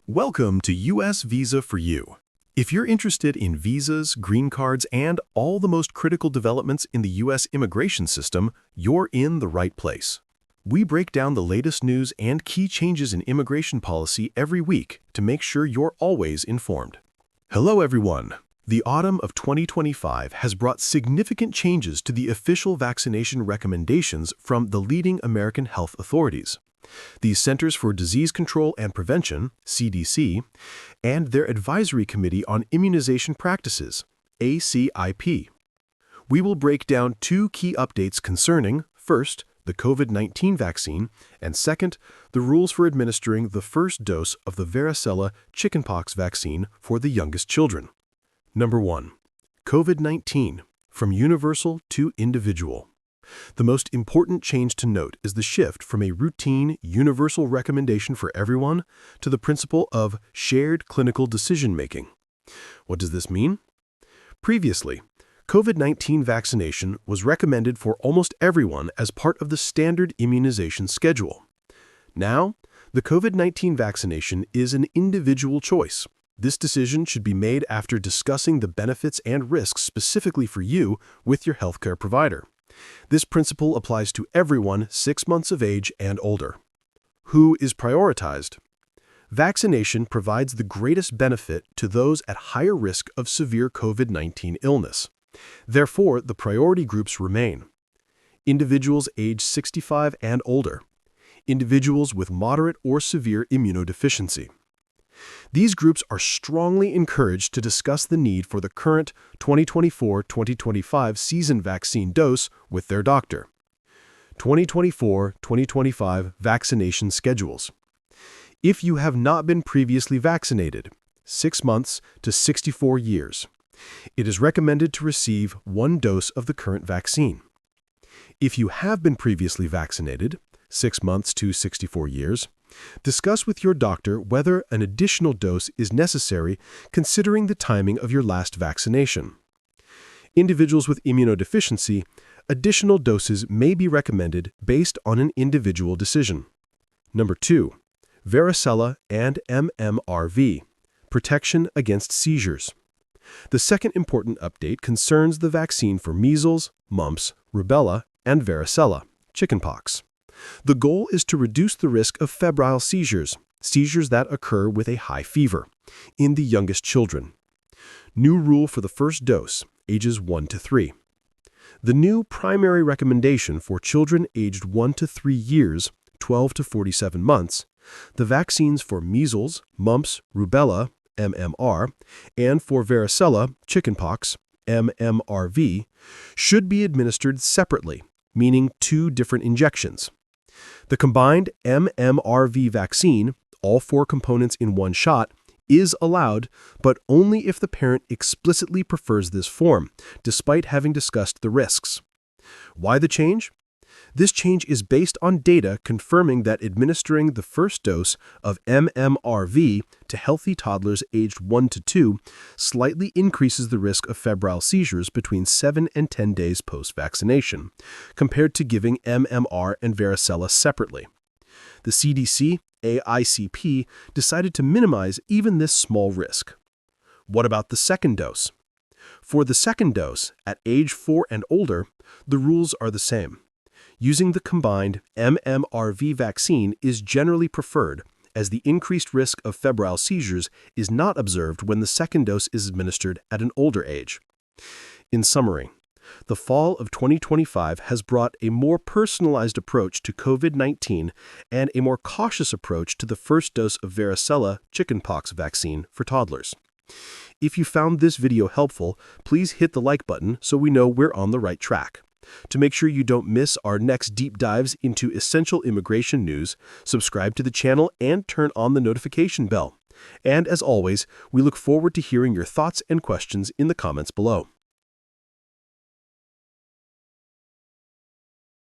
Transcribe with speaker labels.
Speaker 1: Welcome to U.S. Visa for You. If you're interested in visas, green cards, and all the most critical developments in the U.S. immigration system, you're in the right place. We break down the latest news and key changes in immigration policy every week to make sure you're always informed. Hello, everyone. The autumn of 2025 has brought significant changes to the official vaccination recommendations from the leading American health authorities. The Centers for Disease Control and Prevention, CDC, and their Advisory Committee on Immunization Practices, ACIP. We will break down two key updates concerning, first, the COVID-19 vaccine, and second, the rules for administering the first dose of the varicella chickenpox vaccine for the youngest children. Number 1. COVID-19, from universal to individual. The most important change to note is the shift from a routine, universal recommendation for everyone to the principle of shared clinical decision-making. What does this mean? Previously, COVID-19 vaccination was recommended for almost everyone as part of the standard immunization schedule. Now, the COVID-19 vaccination is an individual choice. This decision should be made after discussing the benefits and risks specifically for you with your healthcare provider. This principle applies to everyone 6 months of age and older. Who is prioritized? Vaccination provides the greatest benefit to those at higher risk of severe COVID-19 illness. Therefore, the priority groups remain: individuals age 65 and older, individuals with moderate or severe immunodeficiency. These groups are strongly encouraged to discuss the need for the current 2024-2025 season vaccine dose with their doctor. 2024-2025 vaccination schedules. If you have not been previously vaccinated, 6 months to 64 years, it is recommended to receive 1 dose of the current vaccine. If you have been previously vaccinated, 6 months to 64 years, discuss with your doctor whether an additional dose is necessary considering the timing of your last vaccination. Individuals with immunodeficiency, additional doses may be recommended based on an individual decision. Number 2. Varicella and MMRV, protection against seizures. The second important update concerns the vaccine for measles, mumps, rubella, and varicella, chickenpox. The goal is to reduce the risk of febrile seizures, seizures that occur with a high fever, in the youngest children. New rule for the first dose, ages 1 to 3. The new primary recommendation for children aged 1 to 3 years, 12 to 47 months, the vaccines for measles, mumps, rubella, MMR, and for varicella, chickenpox, MMRV, should be administered separately, meaning 2 different injections. The combined MMRV vaccine, all 4 components in 1 shot, is allowed, but only if the parent explicitly prefers this form, despite having discussed the risks. Why the change? This change is based on data confirming that administering the first dose of MMRV to healthy toddlers aged 1 to 2 slightly increases the risk of febrile seizures between 7 and 10 days post-vaccination, compared to giving MMR and varicella separately. The CDC, ACIP, decided to minimize even this small risk. What about the second dose? For the second dose, at age 4 and older, the rules are the same. Using the combined MMRV vaccine is generally preferred, as the increased risk of febrile seizures is not observed when the second dose is administered at an older age. In summary, the fall of 2025 has brought a more personalized approach to COVID-19 and a more cautious approach to the first dose of varicella chickenpox vaccine for toddlers. If you found this video helpful, please hit the like button so we know we're on the right track. To make sure you don't miss our next deep dives into essential immigration news, subscribe to the channel and turn on the notification bell. And as always, we look forward to hearing your thoughts and questions in the comments below.